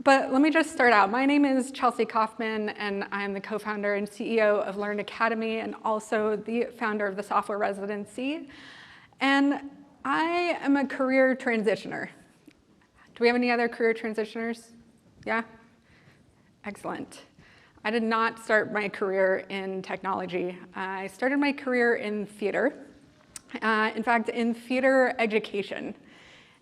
But let me just start out. My name is Chelsea Kaufman, and I'm the co-founder and CEO of Learn Academy, and also the founder of the Software Residency. And I am a career transitioner. Do we have any other career transitioners? Yeah? Excellent. I did not start my career in technology. I started my career in theater. In fact, in theater education.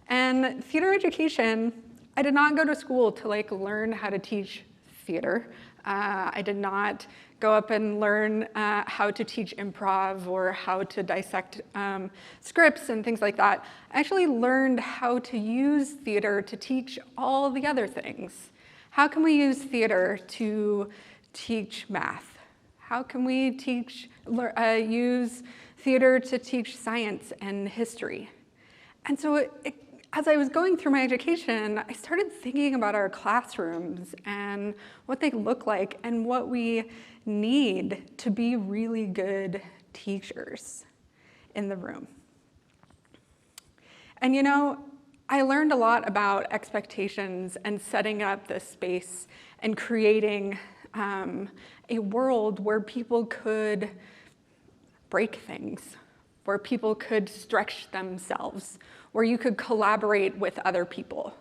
And theater education, I did not go to school to learn how to teach theater. I did not go up and learn how to teach improv or how to dissect scripts and things like that. I actually learned how to use theater to teach all the other things. How can we use theater to teach math? How can we use theater to teach science and history? And so as I was going through my education, I started thinking about our classrooms and what they look like and what we need to be really good teachers in the room. And you know, I learned a lot about expectations and setting up this space and creating a world where people could break things, where people could stretch themselves, where you could collaborate with other people.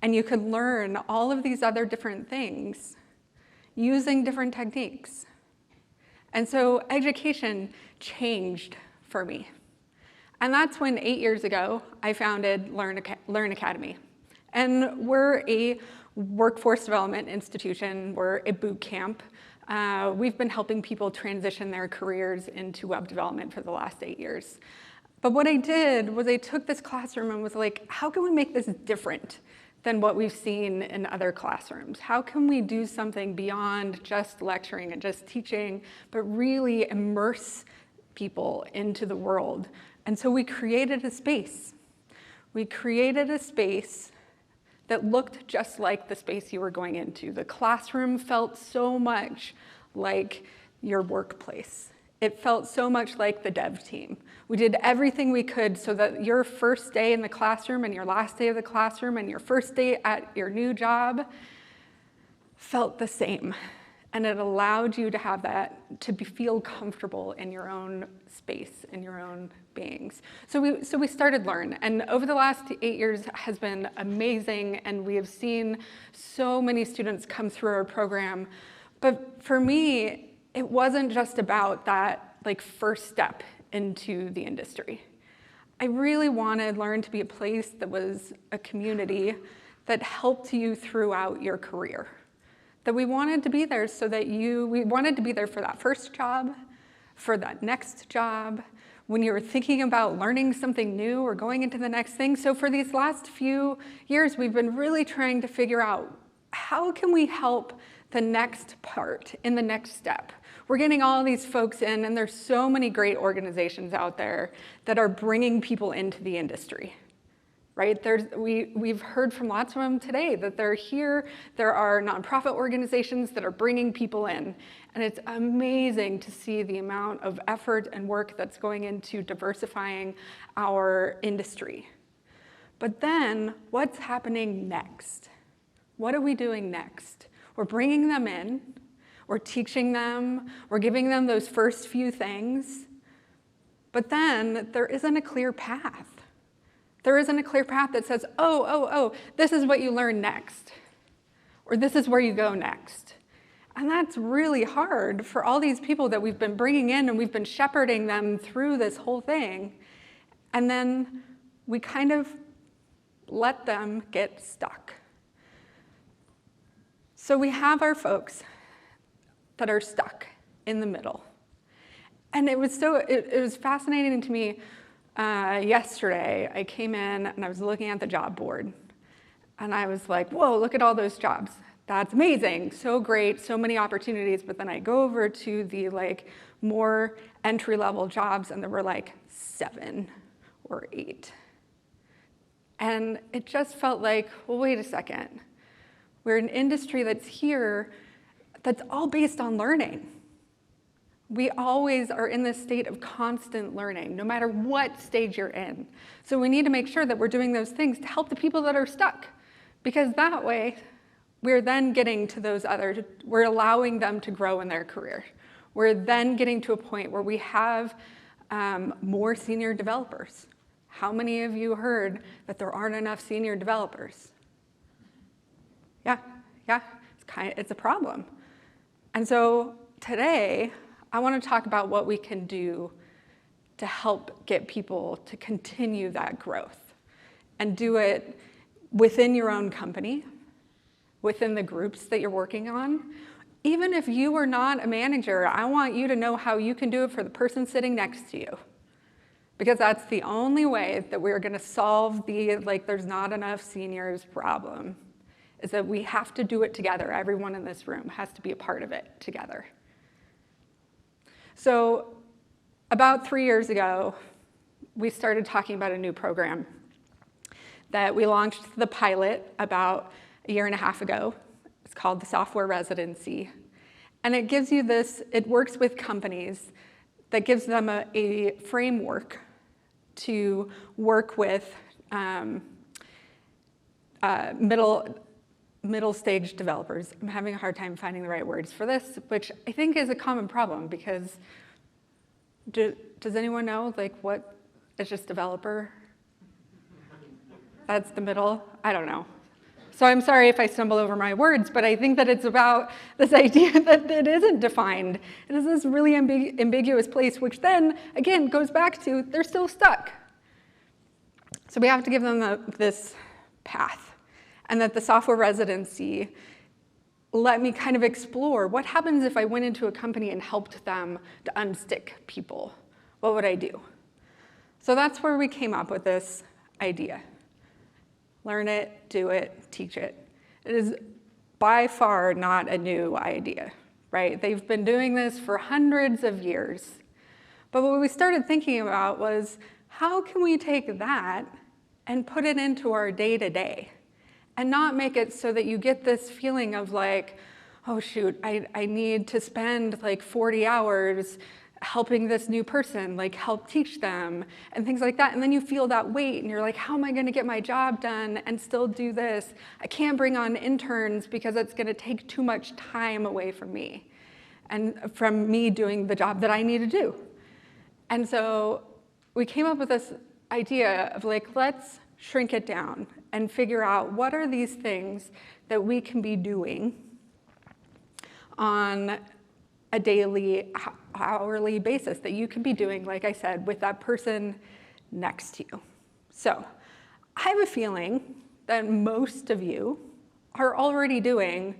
And you could learn all of these other different things using different techniques. And so education changed for me. And that's when 8 years ago, I founded Learn Academy. And we're a workforce development institution. We're a boot camp. We've been helping people transition their careers into web development for the last 8 years. But what I did was I took this classroom and was like, how can we make this different than what we've seen in other classrooms? How can we do something beyond just lecturing and just teaching, but really immerse people into the world? And so we created a space. We created a space that looked just like the space you were going into. The classroom felt so much like your workplace. It felt so much like the dev team. We did everything we could so that your first day in the classroom and your last day of the classroom and your first day at your new job felt the same. And it allowed you to have that, to feel comfortable in your own space, in your own beings. So we started Learn, and over the last 8 years has been amazing, and we have seen so many students come through our program. But for me, it wasn't just about that first step into the industry. I really wanted Learn to be a place that was a community that helped you throughout your career. That we wanted to be there so that we wanted to be there for that first job, for that next job, when you were thinking about learning something new or going into the next thing. So for these last few years, we've been really trying to figure out how can we help the next part in the next step. We're getting all of these folks in, and there's so many great organizations out there that are bringing people into the industry. Right? We've heard from lots of them today that they're here. There are nonprofit organizations that are bringing people in. And it's amazing to see the amount of effort and work that's going into diversifying our industry. But then, what's happening next? What are we doing next? We're bringing them in. We're teaching them. We're giving them those first few things. But then, there isn't a clear path. There isn't a clear path that says, oh, this is what you learn next, or this is where you go next. And that's really hard for all these people that we've been bringing in and we've been shepherding them through this whole thing. And then we kind of let them get stuck. So we have our folks that are stuck in the middle. And it was fascinating to me. Yesterday, I came in and I was looking at the job board, and I was like, whoa, look at all those jobs. That's amazing, so great, so many opportunities. But then I go over to the more entry-level jobs, and there were 7 or 8. And it just felt like, well, wait a second. We're an industry that's here that's all based on learning. We always are in this state of constant learning, no matter what stage you're in. So we need to make sure that we're doing those things to help the people that are stuck, because that way we're then getting to those other, we're allowing them to grow in their career. We're then getting to a point where we have more senior developers. How many of you heard that there aren't enough senior developers? Yeah, it's a problem. And so today, I want to talk about what we can do to help get people to continue that growth and do it within your own company, within the groups that you're working on. Even if you are not a manager, I want you to know how you can do it for the person sitting next to you. Because that's the only way that we're going to solve the, there's not enough seniors problem, is that we have to do it together. Everyone in this room has to be a part of it together. So about 3 years ago, we started talking about a new program that we launched the pilot about a year and a half ago. It's called the Software Residency. And it gives you this, it works with companies that gives them a framework to work with middle stage developers. I'm having a hard time finding the right words for this, which I think is a common problem because does anyone know what is just developer? That's the middle? I don't know. So I'm sorry if I stumble over my words, but I think that it's about this idea that it isn't defined. It is this really ambiguous place, which then, again, goes back to they're still stuck. So we have to give them this path. And that the software residency let me kind of explore what happens if I went into a company and helped them to unstick people. What would I do? So that's where we came up with this idea. Learn it, do it, teach it. It is by far not a new idea, right? They've been doing this for hundreds of years. But what we started thinking about was, how can we take that and put it into our day-to-day and not make it so that you get this feeling of oh shoot, I need to spend 40 hours helping this new person, help teach them and things like that. And then you feel that weight and you're like, how am I going to get my job done and still do this? I can't bring on interns because it's going to take too much time away from me and from me doing the job that I need to do. And so we came up with this idea of let's shrink it down and figure out what are these things that we can be doing on a daily, hourly basis that you can be doing, like I said, with that person next to you. So I have a feeling that most of you are already doing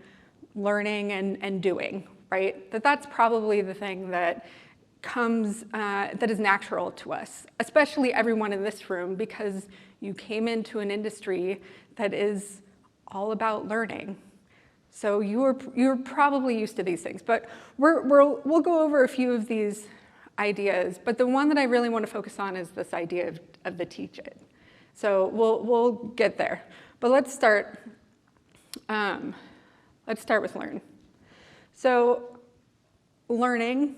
learning and doing, right? That's probably the thing that comes, that is natural to us, especially everyone in this room, because you came into an industry that is all about learning. So you're probably used to these things, but we'll go over a few of these ideas. But the one that I really want to focus on is this idea of the teach it. So we'll get there. But let's start with learn. So learning,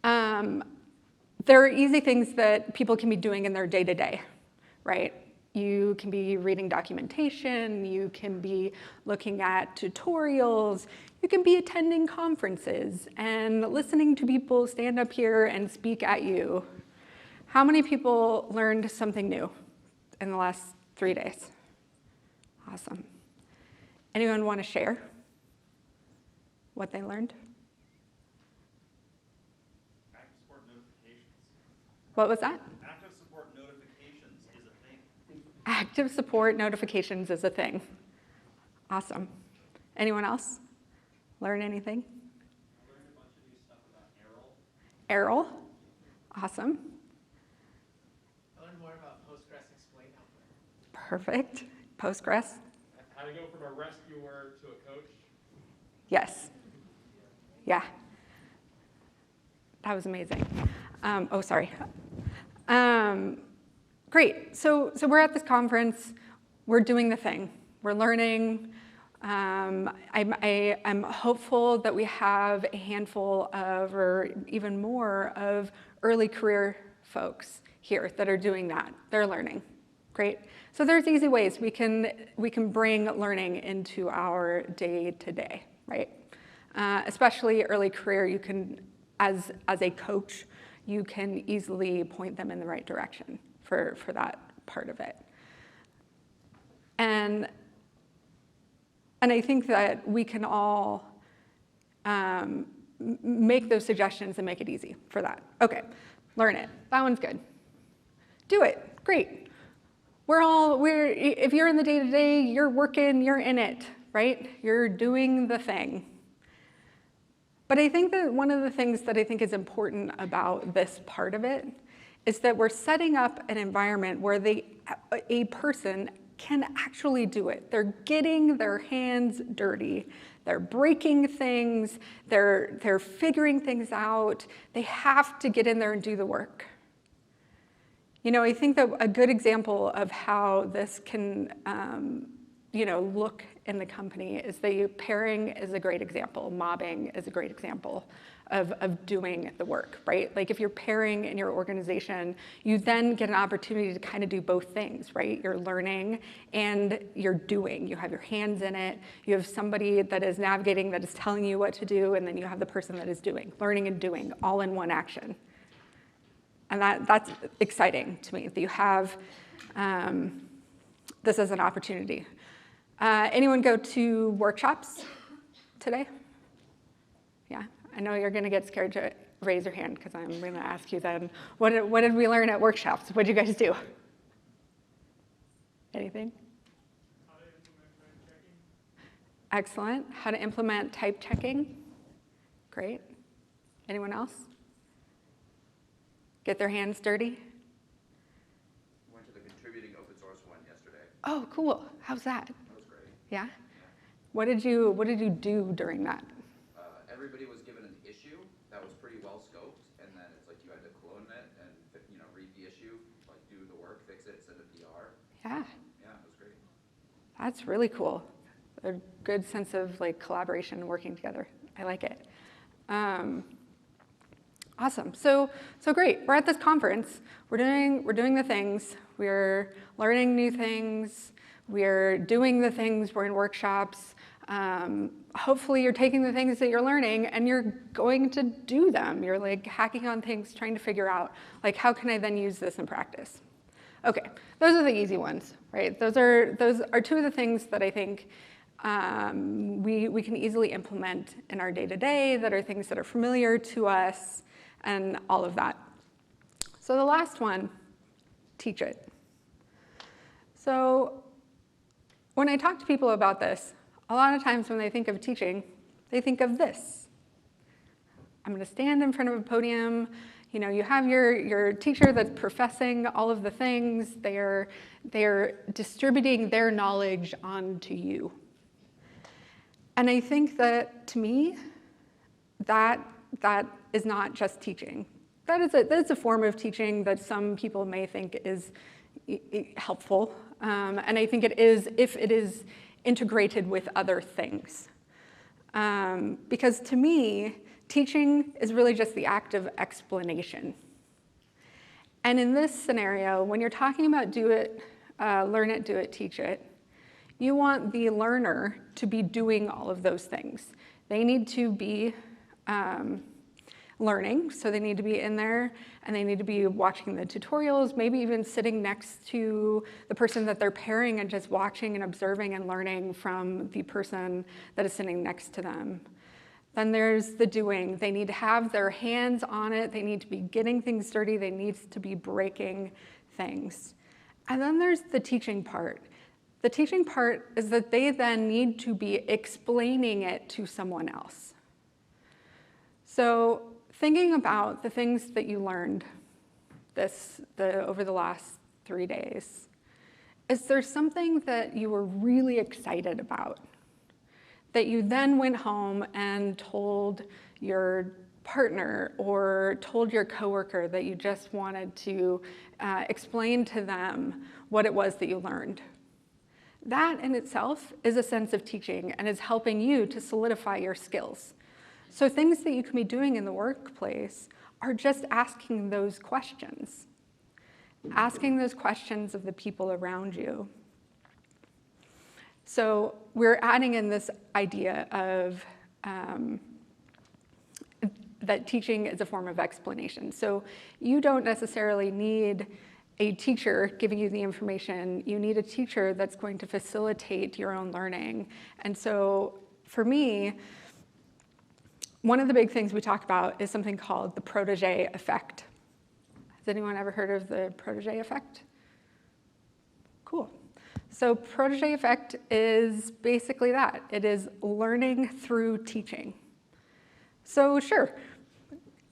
there are easy things that people can be doing in their day-to-day, right? You can be reading documentation, you can be looking at tutorials, you can be attending conferences and listening to people stand up here and speak at you. How many people learned something new in the last 3 days? Awesome. Anyone want to share what they learned? Active support notifications. What was that? Active support notifications is a thing. Active support notifications is a thing. Awesome. Anyone else learn anything? I learned a bunch of new stuff about Arrow. Arrow? Awesome. I learned more about Postgres Explain Helper. Perfect. Postgres? How to go from a rescuer to a coach? Yes. Yeah. That was amazing. Oh, sorry. Great. So we're at this conference. We're doing the thing. We're learning. I'm hopeful that we have a handful of, or even more, of early career folks here that are doing that. They're learning. Great. So there's easy ways we can bring learning into our day-to-day, right? Especially early career, you can, as a coach, you can easily point them in the right direction for that part of it. And I think that we can all make those suggestions and make it easy for that. Okay, learn it. That one's good. Do it. Great. If you're in the day-to-day, you're working, you're in it, right? You're doing the thing. But I think that one of the things that I think is important about this part of it is that we're setting up an environment where a person can actually do it. They're getting their hands dirty. They're breaking things. They're figuring things out. They have to get in there and do the work. You know, I think that a good example of how this can, look in the company is the pairing is a great example. Mobbing is a great example of doing the work, right? Like if you're pairing in your organization, you then get an opportunity to kind of do both things, right? You're learning and you're doing. You have your hands in it. You have somebody that is navigating, that is telling you what to do, and then you have the person that is doing, learning and doing, all in one action. And that's exciting to me, that you have this as an opportunity. Anyone go to workshops today? Yeah, I know you're gonna get scared to raise your hand because I'm gonna ask you then, what did we learn at workshops? What did you guys do? Anything? How to implement type checking. Excellent. How to implement type checking? Great. Anyone else? Get their hands dirty? Went to the contributing open source one yesterday. Oh, cool. How's that? That was great. Yeah? Yeah. What did you do during that? Everybody was given an issue that was pretty well scoped, and then it's like you had to clone it and read the issue, like do the work, fix it, send a PR. Yeah, Yeah, it was great. that's really cool. A good sense of like collaboration and working together. I like it. Awesome. So great. We're at this conference. We're doing the things. We're learning new things. We're doing the things. We're in workshops. Hopefully you're taking the things that you're learning and you're going to do them. You're like hacking on things, trying to figure out like, how can I then use this in practice? Okay, those are the easy ones, right? Those are two of the things that I think we can easily implement in our day-to-day, that are things that are familiar to us and all of that. So the last one, teach it. So when I talk to people about this, a lot of times when they think of teaching, they think of this. I'm going to stand in front of a podium. You know, you have your teacher that's professing all of the things. They're distributing their knowledge onto you. And I think that, to me, that is not just teaching. That's a form of teaching that some people may think is helpful. And I think it is if it is integrated with other things. Because to me, teaching is really just the act of explanation. And in this scenario, when you're talking about do it, learn it, do it, teach it, you want the learner to be doing all of those things. They need to be learning, so they need to be in there, and they need to be watching the tutorials, maybe even sitting next to the person that they're pairing and just watching and observing and learning from the person that is sitting next to them. Then there's the doing. They need to have their hands on it. They need to be getting things dirty. They need to be breaking things. And then there's the teaching part. The teaching part is that they then need to be explaining it to someone else. So thinking about the things that you learned over the last 3 days, is there something that you were really excited about that you then went home and told your partner or told your coworker that you just wanted to explain to them what it was that you learned? That in itself is a sense of teaching and is helping you to solidify your skills. So things that you can be doing in the workplace are just asking those questions. asking those questions of the people around you. So we're adding in this idea of that teaching is a form of explanation. So you don't necessarily need a teacher giving you the information. You need a teacher that's going to facilitate your own learning. And so for me, one of the big things we talk about is something called the protege effect. Has anyone ever heard of the protege effect? Cool. So protege effect is basically that. It is learning through teaching. So sure,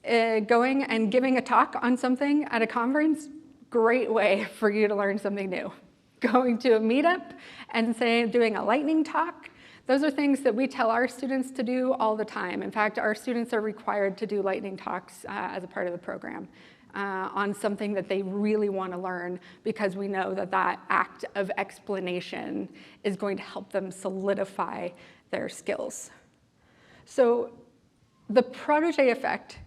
going and giving a talk on something at a conference, great way for you to learn something new. Going to a meetup and doing a lightning talk, those are things that we tell our students to do all the time. In fact, our students are required to do lightning talks as a part of the program on something that they really want to learn, because we know that that act of explanation is going to help them solidify their skills. So the protege effect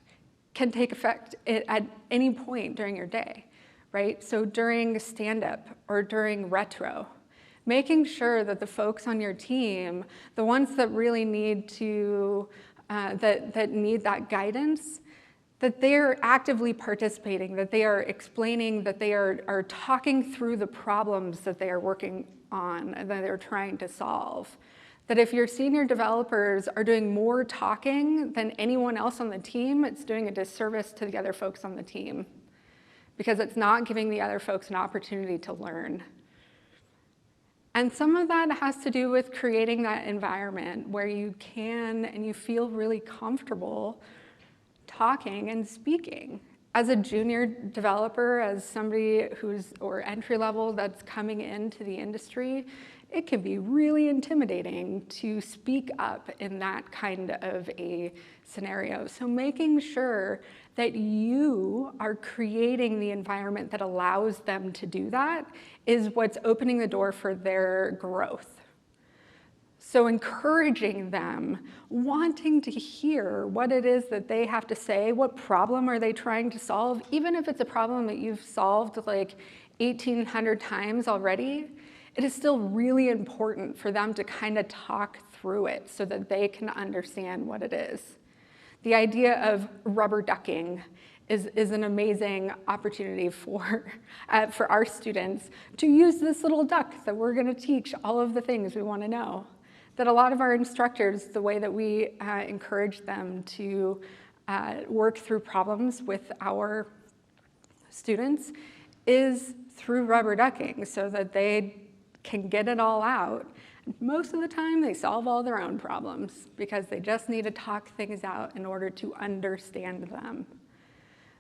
can take effect at any point during your day, right? So during stand-up or during retro, making sure that the folks on your team, the ones that really need to, that need that guidance, that they're actively participating, that they are explaining, that they are talking through the problems that they are working on and that they're trying to solve. That if your senior developers are doing more talking than anyone else on the team, it's doing a disservice to the other folks on the team, because it's not giving the other folks an opportunity to learn. And some of that has to do with creating that environment where you can and you feel really comfortable talking and speaking. As a junior developer, as somebody or entry level that's coming into the industry, it can be really intimidating to speak up in that kind of a scenario. So making sure that you are creating the environment that allows them to do that is what's opening the door for their growth. So encouraging them, wanting to hear what it is that they have to say, what problem are they trying to solve, even if it's a problem that you've solved like 1,800 times already, it is still really important for them to kind of talk through it so that they can understand what it is. The idea of rubber ducking is an amazing opportunity for our students to use this little duck that we're going to teach all of the things we want to know. That a lot of our instructors, the way that we encourage them to work through problems with our students is through rubber ducking, so that they can get it all out. Most of the time, they solve all their own problems because they just need to talk things out in order to understand them.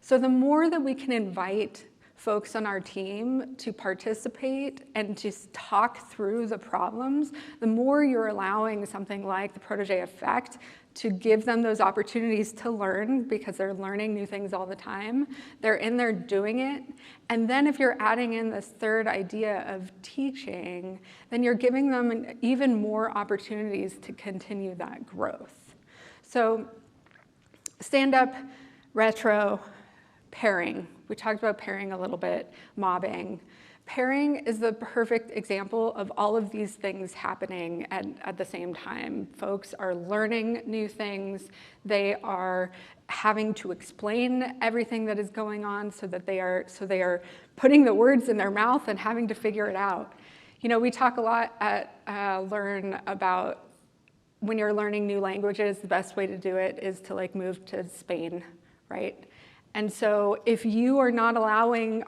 So the more that we can invite folks on our team to participate and to talk through the problems, the more you're allowing something like the protege effect to give them those opportunities to learn, because they're learning new things all the time. They're in there doing it. And then if you're adding in this third idea of teaching, then you're giving them even more opportunities to continue that growth. So stand-up, retro, pairing. We talked about pairing a little bit, mobbing. Pairing is the perfect example of all of these things happening at the same time. Folks are learning new things. They are having to explain everything that is going on so they are putting the words in their mouth and having to figure it out. You know, we talk a lot at Learn about when you're learning new languages, the best way to do it is to like move to Spain, right? And so if you are not allowing,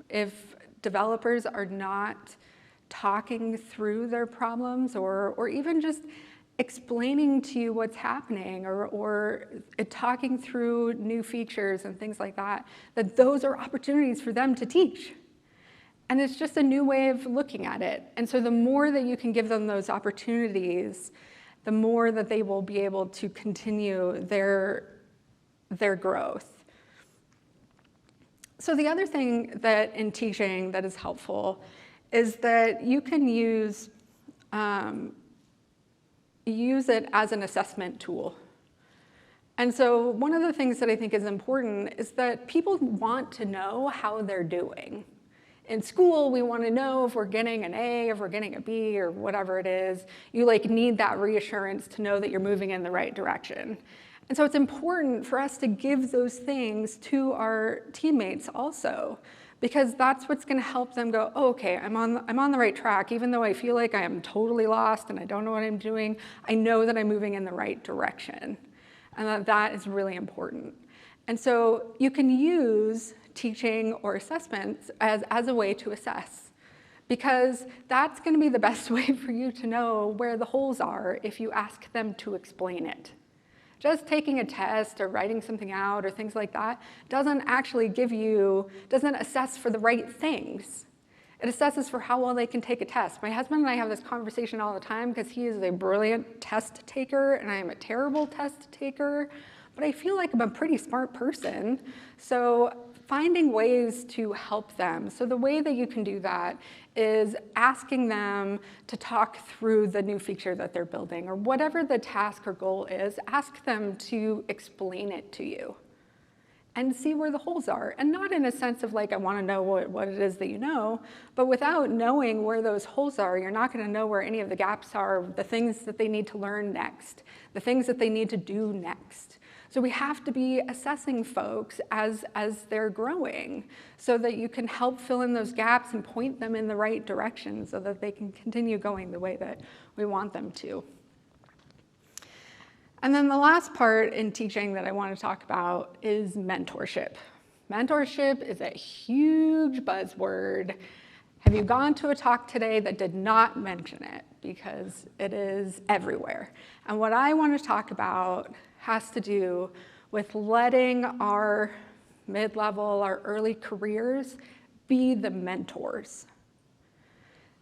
if developers are not talking through their problems or even just explaining to you what's happening or talking through new features and things like that, that those are opportunities for them to teach. And it's just a new way of looking at it. And so the more that you can give them those opportunities, the more that they will be able to continue their growth. So the other thing that in teaching that is helpful is that you can use it as an assessment tool. And so one of the things that I think is important is that people want to know how they're doing. In school, we want to know if we're getting an A, if we're getting a B, or whatever it is. You like need that reassurance to know that you're moving in the right direction. And so it's important for us to give those things to our teammates also, because that's what's going to help them go, oh, okay, I'm on the right track. Even though I feel like I am totally lost and I don't know what I'm doing, I know that I'm moving in the right direction. And that is really important. And so you can use teaching or assessments as a way to assess, because that's going to be the best way for you to know where the holes are if you ask them to explain it. Just taking a test or writing something out or things like that doesn't actually doesn't assess for the right things. It assesses for how well they can take a test. My husband and I have this conversation all the time because he is a brilliant test taker and I am a terrible test taker, but I feel like I'm a pretty smart person. So finding ways to help them. So the way that you can do that is asking them to talk through the new feature that they're building, or whatever the task or goal is, ask them to explain it to you and see where the holes are. And not in a sense of like, I want to know what it is that you know, but without knowing where those holes are, you're not going to know where any of the gaps are, the things that they need to learn next, the things that they need to do next. So we have to be assessing folks as they're growing so that you can help fill in those gaps and point them in the right direction so that they can continue going the way that we want them to. And then the last part in teaching that I want to talk about is mentorship. Mentorship is a huge buzzword. Have you gone to a talk today that did not mention it? Because it is everywhere. And what I want to talk about has to do with letting our mid-level, our early careers be the mentors.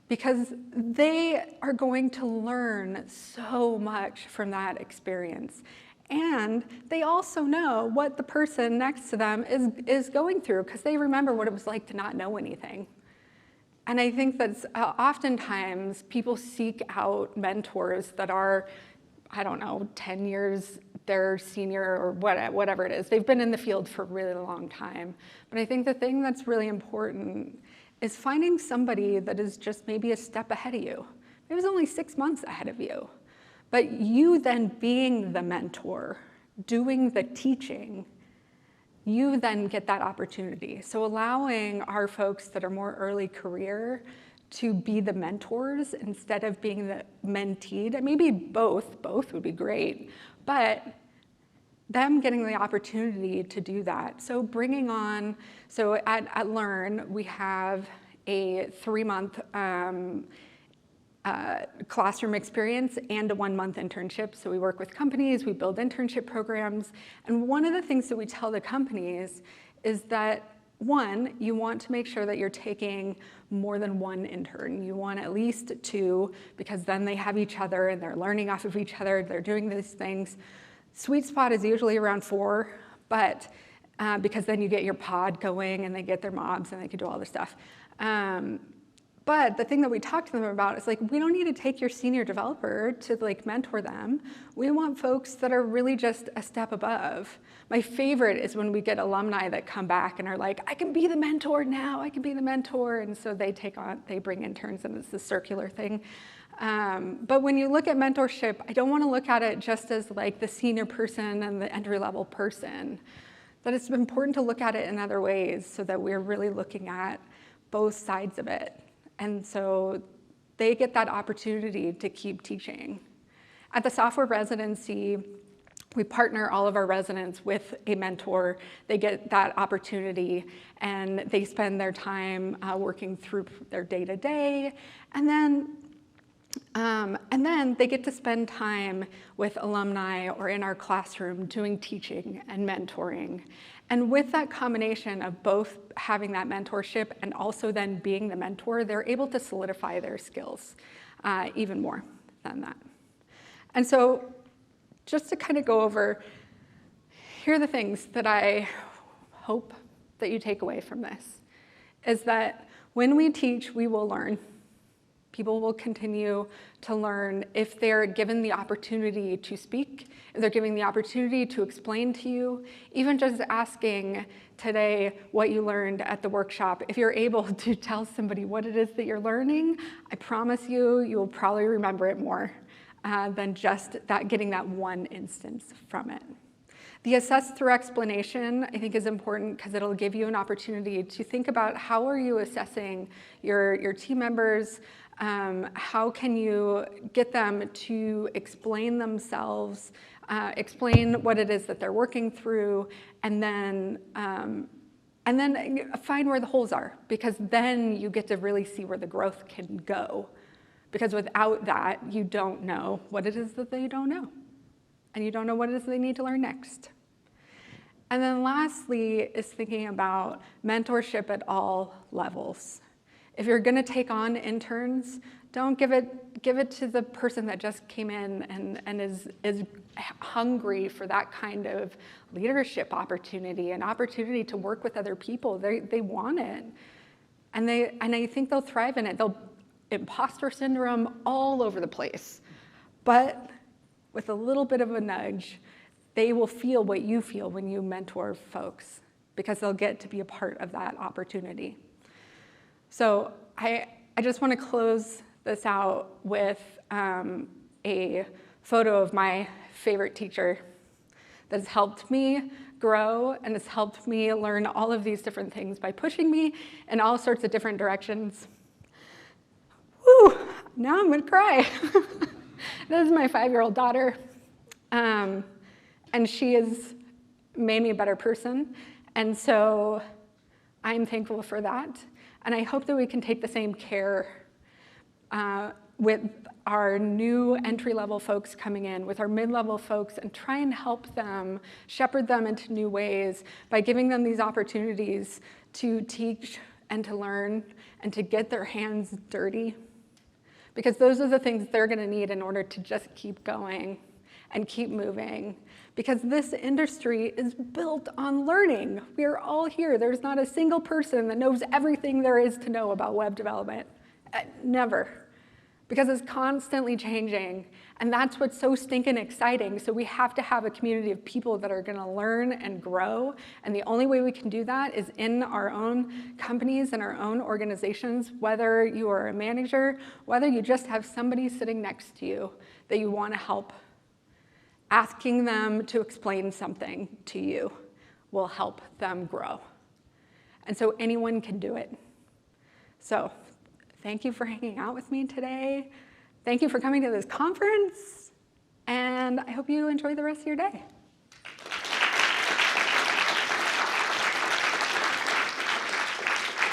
Because they are going to learn so much from that experience. And they also know what the person next to them is going through, because they remember what it was like to not know anything. And I think that oftentimes people seek out mentors that are, I don't know, 10 years their senior or whatever it is. They've been in the field for a really long time. But I think the thing that's really important is finding somebody that is just maybe a step ahead of you. Maybe it's only 6 months ahead of you. But you then being the mentor, doing the teaching, you then get that opportunity. So allowing our folks that are more early career to be the mentors instead of being the menteed, and maybe both would be great, but them getting the opportunity to do that. So bringing on, so at Learn, we have a 3-month classroom experience and a 1-month internship. So we work with companies, we build internship programs. And one of the things that we tell the companies is that, one, you want to make sure that you're taking more than one intern. You want at least 2, because then they have each other and they're learning off of each other, they're doing these things. Sweet spot is usually around 4, but because then you get your pod going and they get their mobs and they can do all this stuff. But the thing that we talk to them about is like, we don't need to take your senior developer to like mentor them. We want folks that are really just a step above. My favorite is when we get alumni that come back and are like, I can be the mentor now, I can be the mentor. And so they bring interns, and it's the circular thing. But when you look at mentorship, I don't want to look at it just as like the senior person and the entry-level person. That it's important to look at it in other ways so that we're really looking at both sides of it. And so they get that opportunity to keep teaching. At the software residency, we partner all of our residents with a mentor. They get that opportunity and they spend their time working through their day-to-day. And then they get to spend time with alumni or in our classroom doing teaching and mentoring. And with that combination of both having that mentorship and also then being the mentor, they're able to solidify their skills even more than that. And so just to kind of go over, here are the things that I hope that you take away from this, is that when we teach, we will learn. People will continue to learn if they're given the opportunity to speak, if they're given the opportunity to explain to you, even just asking today what you learned at the workshop. If you're able to tell somebody what it is that you're learning, I promise you, you will probably remember it more than just getting that one instance from it. The assess through explanation, I think, is important because it'll give you an opportunity to think about how are you assessing your team members. How can you get them to explain themselves, explain what it is that they're working through, and then find where the holes are, because then you get to really see where the growth can go. Because without that, you don't know what it is that they don't know, and you don't know what it is they need to learn next. And then lastly is thinking about mentorship at all levels. If you're going to take on interns, don't give it to the person that just came in and is hungry for that kind of leadership opportunity, an opportunity to work with other people. They want it, and I think they'll thrive in it. They'll imposter syndrome all over the place, but with a little bit of a nudge, they will feel what you feel when you mentor folks, because they'll get to be a part of that opportunity. So I just want to close this out with a photo of my favorite teacher that has helped me grow and has helped me learn all of these different things by pushing me in all sorts of different directions. Woo, now I'm gonna cry. This is my 5-year-old daughter. And she has made me a better person. And so I'm thankful for that. And I hope that we can take the same care with our new entry-level folks coming in, with our mid-level folks, and try and help them, shepherd them into new ways by giving them these opportunities to teach and to learn and to get their hands dirty. Because those are the things they're gonna need in order to just keep going and keep moving. Because this industry is built on learning. We are all here. There's not a single person that knows everything there is to know about web development. Never. Because it's constantly changing. And that's what's so stinking exciting. So we have to have a community of people that are gonna learn and grow. And the only way we can do that is in our own companies and our own organizations, whether you are a manager, whether you just have somebody sitting next to you that you wanna help. Asking them to explain something to you will help them grow. And so anyone can do it. So thank you for hanging out with me today. Thank you for coming to this conference. And I hope you enjoy the rest of your day.